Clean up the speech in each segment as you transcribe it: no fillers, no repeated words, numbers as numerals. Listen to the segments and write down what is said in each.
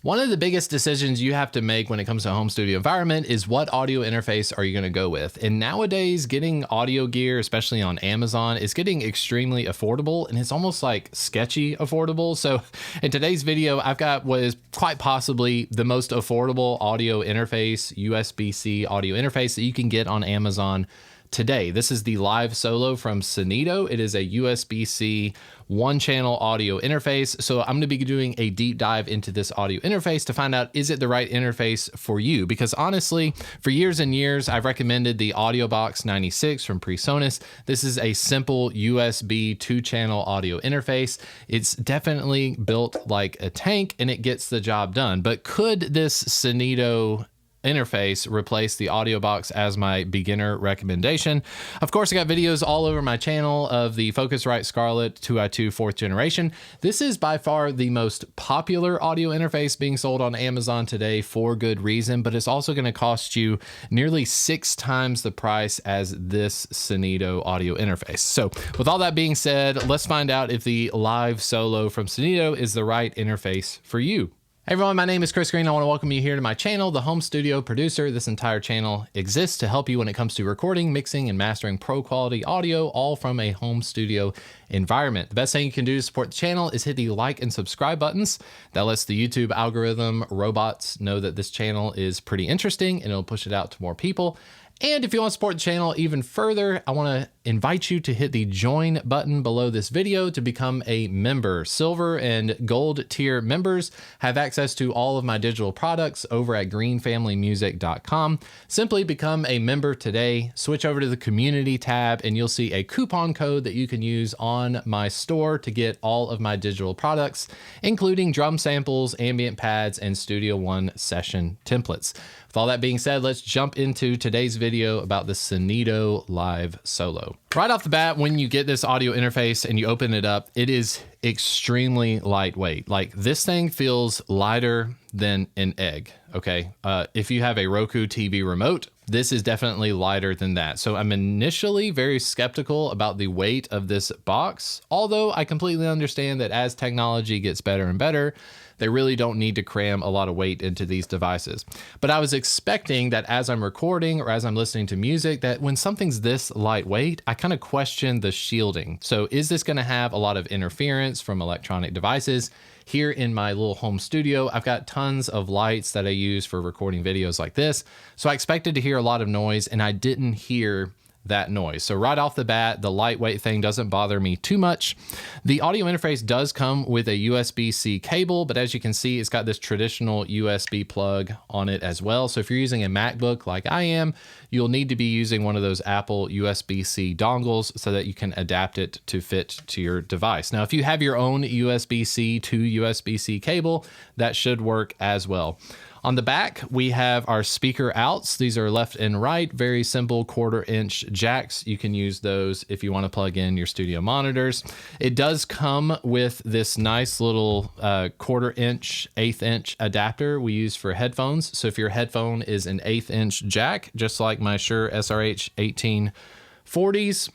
One of the biggest decisions you have to make when it comes to a home studio environment is what audio interface are you going to go with? And nowadays, getting audio gear, especially on Amazon, is getting extremely affordable, and it's almost like sketchy affordable. So in today's video, I've got what is quite possibly the most affordable audio interface, USB-C audio interface that you can get on Amazon today. This is the Live Solo from Synido. It is a USB-C one-channel audio interface. So I'm going to be doing a deep dive into this audio interface to find out, is it the right interface for you? Because honestly, for years and years, I've recommended the AudioBox 96 from PreSonus. This is a simple USB 2-channel audio interface. It's definitely built like a tank and it gets the job done. But could this Synido interface replace the AudioBox as my beginner recommendation? Of course, I got videos all over my channel of the Focusrite Scarlett 2i2 4th generation. This is by far the most popular audio interface being sold on Amazon today for good reason, but it's also going to cost you nearly 6 times the price as this Synido audio interface. So with all that being said, let's find out if the Live Solo from Synido is the right interface for you. Hey everyone, my name is Chris Green. I want to welcome you here to my channel, The Home Studio Producer. This entire channel exists to help you when it comes to recording, mixing, and mastering pro quality audio, all from a home studio environment. The best thing you can do to support the channel is hit the like and subscribe buttons. That lets the YouTube algorithm robots know that this channel is pretty interesting and it'll push it out to more people. And if you want to support the channel even further, I want to invite you to hit the join button below this video to become a member. Silver and gold tier members have access to all of my digital products over at greenfamilymusic.com. Simply become a member today, switch over to the community tab, and you'll see a coupon code that you can use on my store to get all of my digital products, including drum samples, ambient pads, and Studio One session templates. With all that being said, let's jump into today's video about the Synido Live Solo. Right off the bat, when you get this audio interface and you open it up, it is extremely lightweight. Like, this thing feels lighter than an egg, okay? If you have a Roku TV remote, this is definitely lighter than that. So I'm initially very skeptical about the weight of this box, although I completely understand that as technology gets better and better, they really don't need to cram a lot of weight into these devices. But I was expecting that as I'm recording or as I'm listening to music, that when something's this lightweight, I kind of question the shielding. So is this going to have a lot of interference from electronic devices? Here in my little home studio, I've got tons of lights that I use for recording videos like this. So I expected to hear a lot of noise, and I didn't hear that noise. So right off the bat, the lightweight thing doesn't bother me too much. The audio interface does come with a USB-C cable, but as you can see, it's got this traditional USB plug on it as well. So if you're using a MacBook like I am, you'll need to be using one of those Apple USB-C dongles so that you can adapt it to fit to your device. Now, if you have your own USB-C to USB-C cable, that should work as well. On the back, we have our speaker outs. These are left and right, very simple 1/4-inch jacks. You can use those if you want to plug in your studio monitors. It does come with this nice little 1/4-inch, 1/8-inch adapter we use for headphones. So if your headphone is an 1/8-inch jack, just like my Shure SRH 1840s,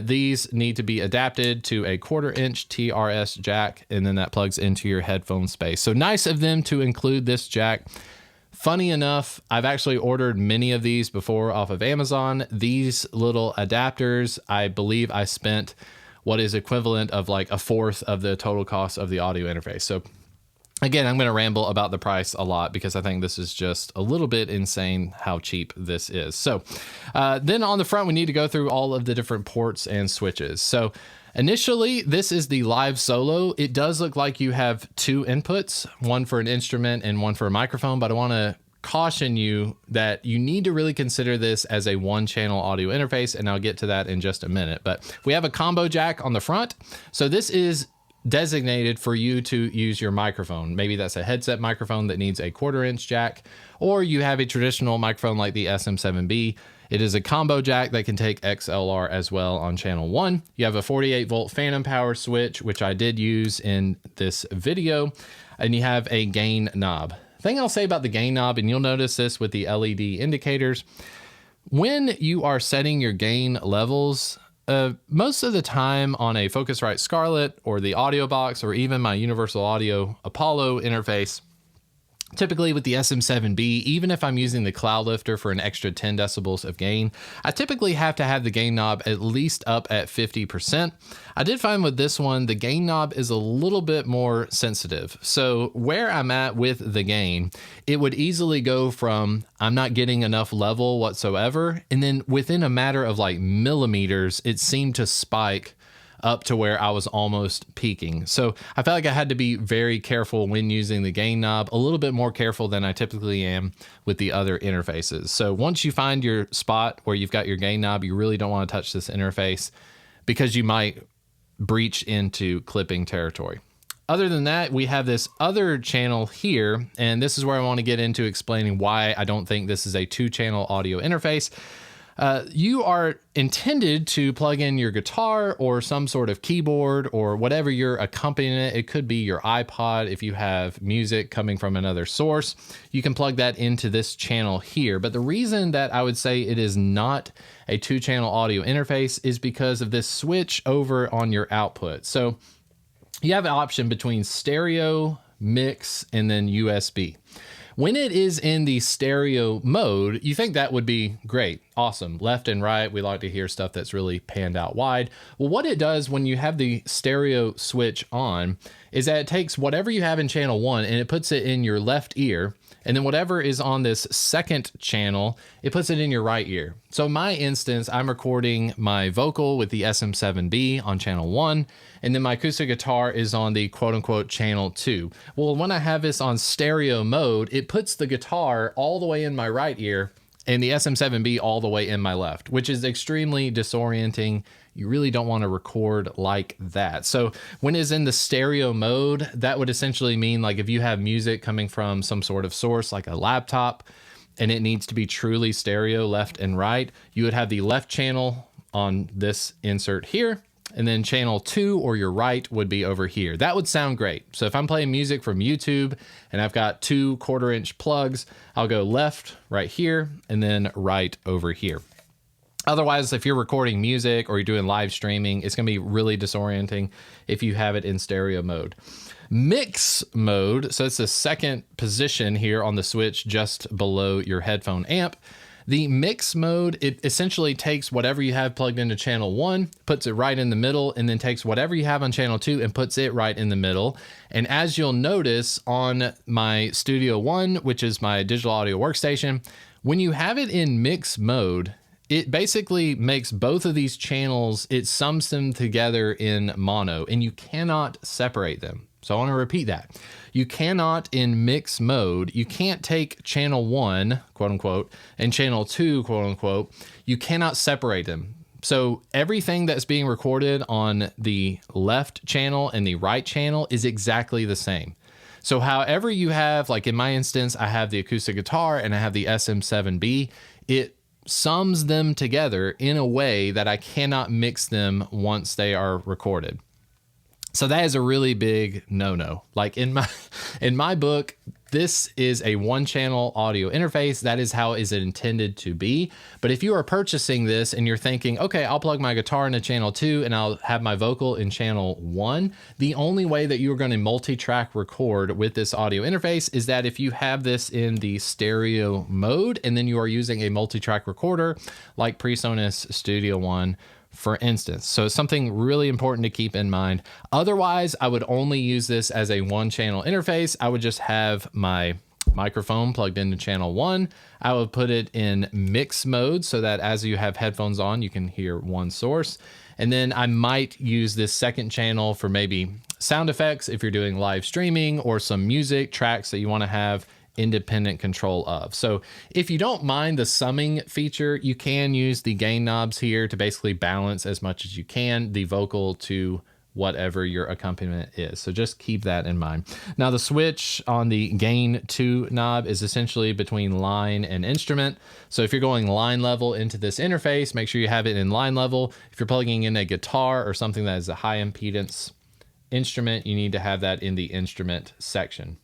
these need to be adapted to a 1/4-inch TRS jack, and then that plugs into your headphone space. So nice of them to include this jack. Funny enough, I've actually ordered many of these before off of Amazon. These little adapters, I believe I spent what is equivalent of like 1/4 of the total cost of the audio interface. So again, I'm going to ramble about the price a lot because I think this is just a little bit insane how cheap this is. So then on the front, we need to go through all of the different ports and switches. So initially, this is the Live Solo. It does look like you have 2 inputs, one for an instrument and one for a microphone, but I want to caution you that you need to really consider this as a 1-channel audio interface, and I'll get to that in just a minute. But we have a combo jack on the front. So this is designated for you to use your microphone. Maybe that's a headset microphone that needs a 1/4-inch jack, or you have a traditional microphone like the SM7B. It is a combo jack that can take XLR as well on channel 1. You have a 48-volt phantom power switch, which I did use in this video, and you have a gain knob. Thing I'll say about the gain knob, and you'll notice this with the LED indicators, when you are setting your gain levels, most of the time on a Focusrite Scarlett or the AudioBox or even my Universal Audio Apollo interface, Typically with the SM7B, even if I'm using the cloud lifter for an extra 10 decibels of gain, I typically have to have the gain knob at least up at 50%. I did find with this one, the gain knob is a little bit more sensitive. So where I'm at with the gain, it would easily go from I'm not getting enough level whatsoever, and then within a matter of like millimeters, it seemed to spike up to where I was almost peaking. So I felt like I had to be very careful when using the gain knob, a little bit more careful than I typically am with the other interfaces. So once you find your spot where you've got your gain knob, you really don't want to touch this interface because you might breach into clipping territory. Other than that, we have this other channel here, and this is where I want to get into explaining why I don't think this is a 2-channel audio interface. You are intended to plug in your guitar or some sort of keyboard or whatever you're accompanying it. It could be your iPod if you have music coming from another source. You can plug that into this channel here. But the reason that I would say it is not a 2-channel audio interface is because of this switch over on your output. So you have an option between stereo, mix, and then USB. When it is in the stereo mode, you think that would be great, awesome, left and right. We like to hear stuff that's really panned out wide. Well, what it does when you have the stereo switch on is that it takes whatever you have in channel 1 and it puts it in your left ear. And then whatever is on this second channel, it puts it in your right ear. So in my instance, I'm recording my vocal with the SM7B on channel 1, and then my acoustic guitar is on the quote unquote channel 2. Well, when I have this on stereo mode, it puts the guitar all the way in my right ear and the SM7B all the way in my left, which is extremely disorienting. You really don't want to record like that. So when it's in the stereo mode, that would essentially mean like if you have music coming from some sort of source like a laptop and it needs to be truly stereo left and right, you would have the left channel on this insert here, and then channel 2 or your right would be over here. That would sound great. So if I'm playing music from YouTube and I've got 2 1/4-inch plugs, I'll go left right here and then right over here. Otherwise, if you're recording music or you're doing live streaming, it's going to be really disorienting if you have it in stereo mode. Mix mode, so it's the second position here on the switch just below your headphone amp. The mix mode, it essentially takes whatever you have plugged into channel 1, puts it right in the middle, and then takes whatever you have on channel 2 and puts it right in the middle. And as you'll notice on my Studio One, which is my digital audio workstation, when you have it in mix mode, it basically makes both of these channels, it sums them together in mono, and you cannot separate them. So I want to repeat that. You cannot in mix mode, you can't take channel 1, quote unquote, and channel 2, quote unquote, you cannot separate them. So everything that's being recorded on the left channel and the right channel is exactly the same. So however you have, like in my instance, I have the acoustic guitar and I have the SM7B, it sums them together in a way that I cannot mix them once they are recorded. So that is a really big no-no. Like in my book, this is a 1-channel audio interface. That is how is it intended to be. But if you are purchasing this and you're thinking, okay, I'll plug my guitar into channel 2 and I'll have my vocal in channel 1, the only way that you're going to multi-track record with this audio interface is that if you have this in the stereo mode and then you are using a multi-track recorder like PreSonus Studio One, for instance. So it's something really important to keep in mind. Otherwise, I would only use this as a 1-channel interface. I would just have my microphone plugged into channel 1. I would put it in mix mode so that as you have headphones on, you can hear one source. And then I might use this second channel for maybe sound effects if you're doing live streaming or some music tracks that you want to have independent control of. So if you don't mind the summing feature, you can use the gain knobs here to basically balance as much as you can the vocal to whatever your accompaniment is. So just keep that in mind. Now the switch on the gain 2 knob is essentially between line and instrument. So if you're going line level into this interface, make sure you have it in line level. If you're plugging in a guitar or something that is a high impedance instrument, you need to have that in the instrument section.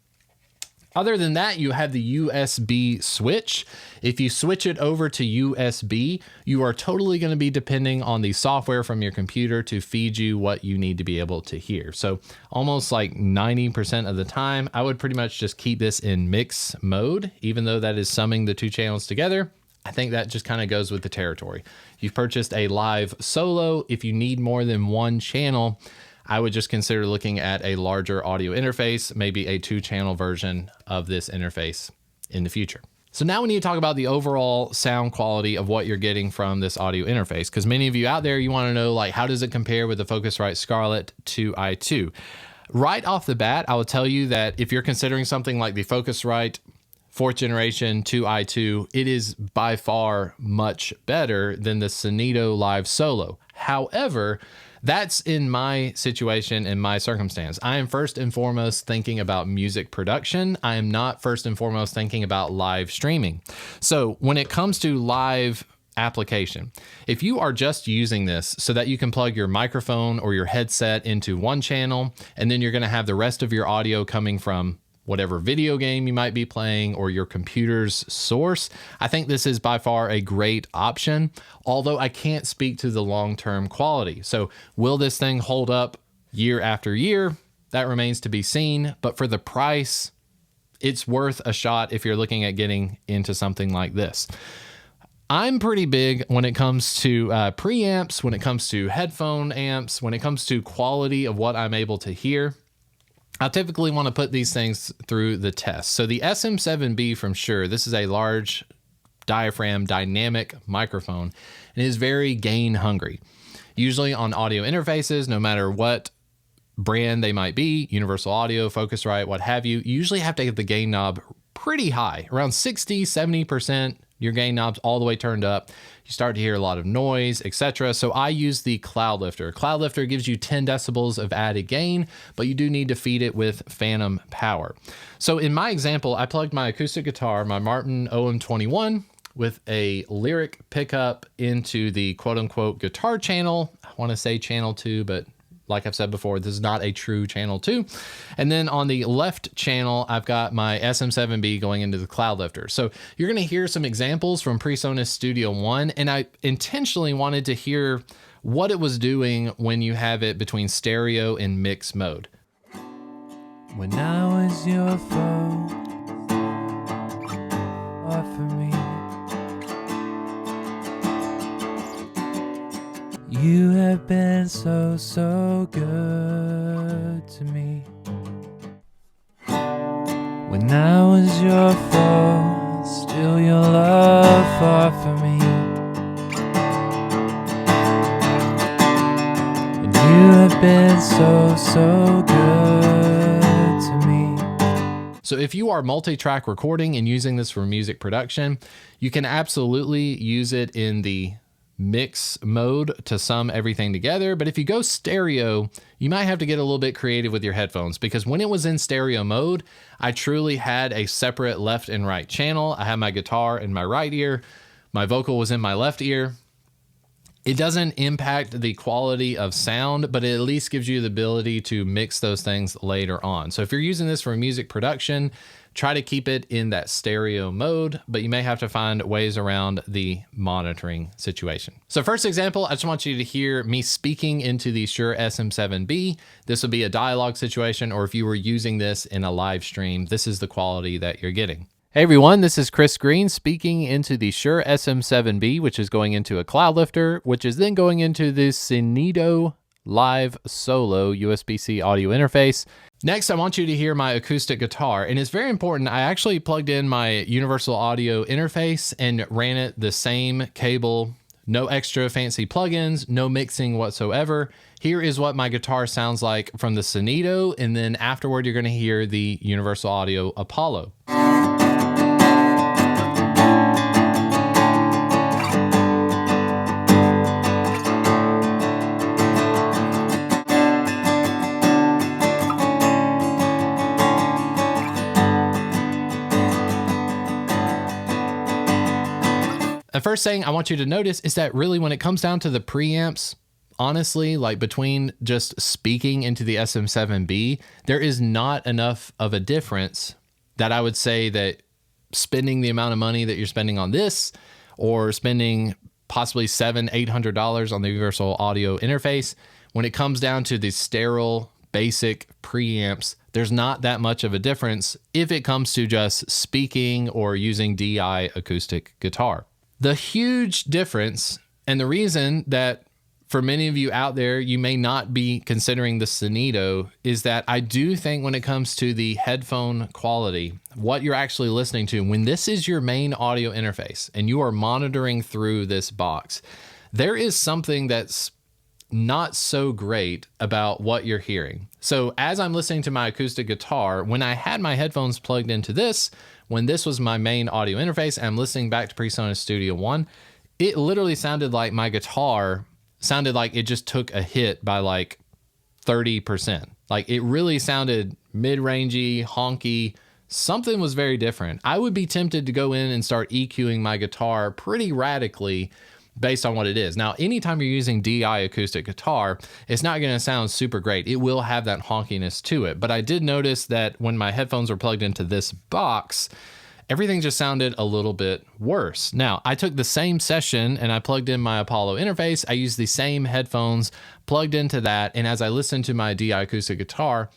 Other than that, you have the USB switch. If you switch it over to USB, you are totally going to be depending on the software from your computer to feed you what you need to be able to hear. So almost like 90% of the time, I would pretty much just keep this in mix mode, even though that is summing the two channels together. I think that just kind of goes with the territory. You've purchased a Live Solo. If you need more than one channel, I would just consider looking at a larger audio interface, maybe a 2-channel version of this interface in the future. So now we need to talk about the overall sound quality of what you're getting from this audio interface, because many of you out there, you want to know, like, how does it compare with the Focusrite Scarlett 2i2? Right off the bat, I will tell you that if you're considering something like the Focusrite 4th generation 2i2, it is by far much better than the Synido Live Solo. However, that's in my situation, in my circumstance. I am first and foremost thinking about music production. I am not first and foremost thinking about live streaming. So when it comes to live application, if you are just using this so that you can plug your microphone or your headset into one channel, and then you're going to have the rest of your audio coming from whatever video game you might be playing or your computer's source, I think this is by far a great option, although I can't speak to the long-term quality. So will this thing hold up year after year? That remains to be seen, but for the price, it's worth a shot if you're looking at getting into something like this. I'm pretty big when it comes to preamps, when it comes to headphone amps, when it comes to quality of what I'm able to hear. I typically want to put these things through the test. So the SM7B from Shure, this is a large diaphragm dynamic microphone, and it is very gain hungry. Usually on audio interfaces, no matter what brand they might be, Universal Audio, Focusrite, what have you, you usually have to get the gain knob pretty high, around 60, 70%. Your gain knob's all the way turned up. You start to hear a lot of noise, etc. So I use the Cloud Lifter. Cloud Lifter gives you 10 decibels of added gain, but you do need to feed it with phantom power. So in my example, I plugged my acoustic guitar, my Martin OM21, with a lyric pickup into the quote unquote guitar channel. I want to say channel 2, but like I've said before, this is not a true channel 2. And then on the left channel, I've got my SM7B going into the Cloud Lifter. So you're going to hear some examples from PreSonus Studio One, and I intentionally wanted to hear what it was doing when you have it between stereo and mix mode. When I was your foe, offer me. You have been so, so good to me. When I was your foe, still your love fought for me. And you have been so, so good to me. So if you are multi-track recording and using this for music production, you can absolutely use it in the mix mode to sum everything together. But if you go stereo, you might have to get a little bit creative with your headphones, because when it was in stereo mode, I truly had a separate left and right channel. I had my guitar in my right ear, my vocal was in my left ear. It doesn't impact the quality of sound, but it at least gives you the ability to mix those things later on. So if you're using this for music production, try to keep it in that stereo mode, but you may have to find ways around the monitoring situation. So first example, I just want you to hear me speaking into the Shure SM7B. This would be a dialogue situation, or if you were using this in a live stream, this is the quality that you're getting. Hey everyone, this is Chris Green speaking into the Shure SM7B, which is going into a Cloud Lifter, which is then going into the Synido Live Solo USB-C audio interface. Next, I want you to hear my acoustic guitar, and it's very important. I actually plugged in my Universal Audio interface and ran it the same cable, no extra fancy plugins, no mixing whatsoever. Here is what my guitar sounds like from the Synido, and then afterward, you're going to hear the Universal Audio Apollo. The first thing I want you to notice is that really when it comes down to the preamps, honestly, like between just speaking into the SM7B, there is not enough of a difference that I would say that spending the amount of money that you're spending on this, or spending possibly $700-800 on the universal audio interface, when it comes down to the sterile basic preamps, there's not that much of a difference if it comes to just speaking or using DI acoustic guitar. The huge difference, and the reason that for many of you out there, you may not be considering the Synido, is that I do think when it comes to the headphone quality, what you're actually listening to, when this is your main audio interface and you are monitoring through this box, there is something that's not so great about what you're hearing. So as I'm listening to my acoustic guitar, when I had my headphones plugged into this, when this was my main audio interface, and I'm listening back to PreSonus Studio One, it literally sounded like my guitar sounded like it just took a hit by like 30%. Like it really sounded mid-rangey, honky. Something was very different. I would be tempted to go in and start EQing my guitar pretty radically based on what it is. Now, anytime you're using DI acoustic guitar, it's not going to sound super great. It will have that honkiness to it. But I did notice that when my headphones were plugged into this box, everything just sounded a little bit worse. Now, I took the same session and I plugged in my Apollo interface. I used the same headphones plugged into that. And as I listened to my DI acoustic guitar,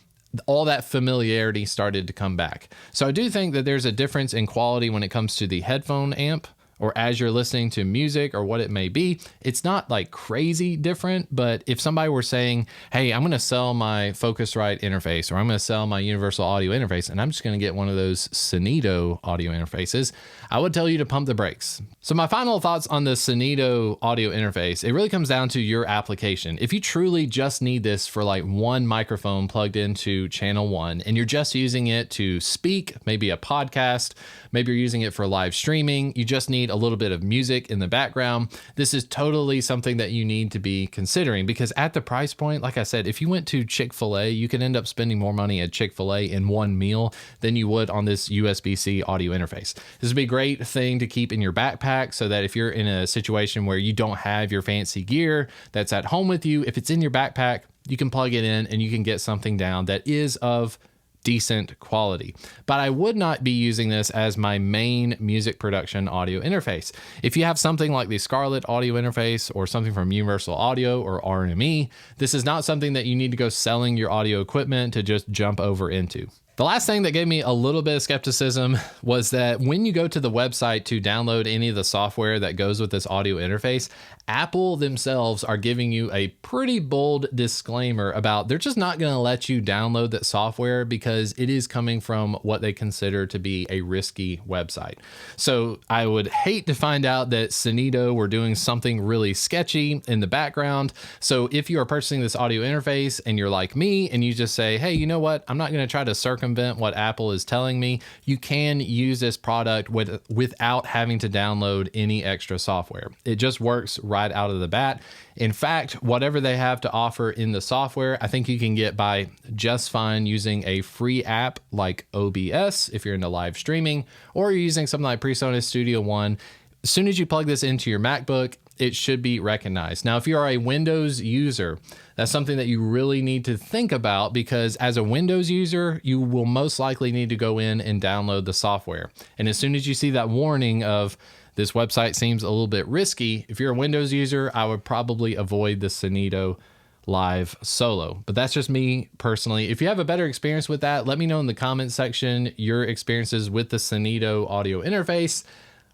all that familiarity started to come back. So I do think that there's a difference in quality when it comes to the headphone amp, or as you're listening to music or what it may be. It's not like crazy different, but if somebody were saying, hey, I'm going to sell my Focusrite interface, or I'm going to sell my universal audio interface, and I'm just going to get one of those Synido audio interfaces, I would tell you to pump the brakes. So my final thoughts on the Synido audio interface, it really comes down to your application. If you truly just need this for like one microphone plugged into channel one, and you're just using it to speak, maybe a podcast, maybe you're using it for live streaming, you just need a little bit of music in the background, this is totally something that you need to be considering, because at the price point, like I said, if you went to Chick-fil-A, you could end up spending more money at Chick-fil-A in one meal than you would on this USB-C audio interface. This would be a great thing to keep in your backpack, so that if you're in a situation where you don't have your fancy gear that's at home with you, if it's in your backpack, you can plug it in and you can get something down that is of decent quality. But I would not be using this as my main music production audio interface. If you have something like the Scarlett audio interface, or something from Universal Audio or RME, this is not something that you need to go selling your audio equipment to just jump over into. The last thing that gave me a little bit of skepticism was that when you go to the website to download any of the software that goes with this audio interface, Apple themselves are giving you a pretty bold disclaimer about they're just not going to let you download that software because it is coming from what they consider to be a risky website. So I would hate to find out that Synido were doing something really sketchy in the background. So if you are purchasing this audio interface and you're like me and you just say, hey, you know what, I'm not going to try to circumvent what Apple is telling me, you can use this product without having to download any extra software. It just works right out of the bat. In fact, whatever they have to offer in the software, I think you can get by just fine using a free app like OBS if you're into live streaming, or you're using something like PreSonus Studio One. As soon as you plug this into your MacBook, it should be recognized. Now, if you are a Windows user, that's something that you really need to think about, because as a Windows user, you will most likely need to go in and download the software. And as soon as you see that warning of this website seems a little bit risky, if you're a Windows user, I would probably avoid the Synido Live Solo. But that's just me personally. If you have a better experience with that, let me know in the comments section your experiences with the Synido audio interface.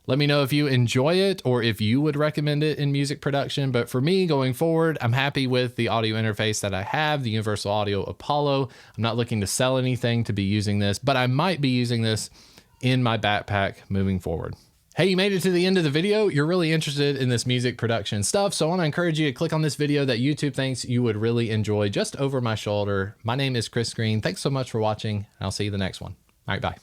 Let me know if you enjoy it or if you would recommend it in music production. But for me, going forward, I'm happy with the audio interface that I have, the Universal Audio Apollo. I'm not looking to sell anything to be using this, but I might be using this in my backpack moving forward. Hey, you made it to the end of the video. You're really interested in this music production stuff, so I want to encourage you to click on this video that YouTube thinks you would really enjoy just over my shoulder. My name is Chris Green. Thanks so much for watching, and I'll see you the next one. All right, bye.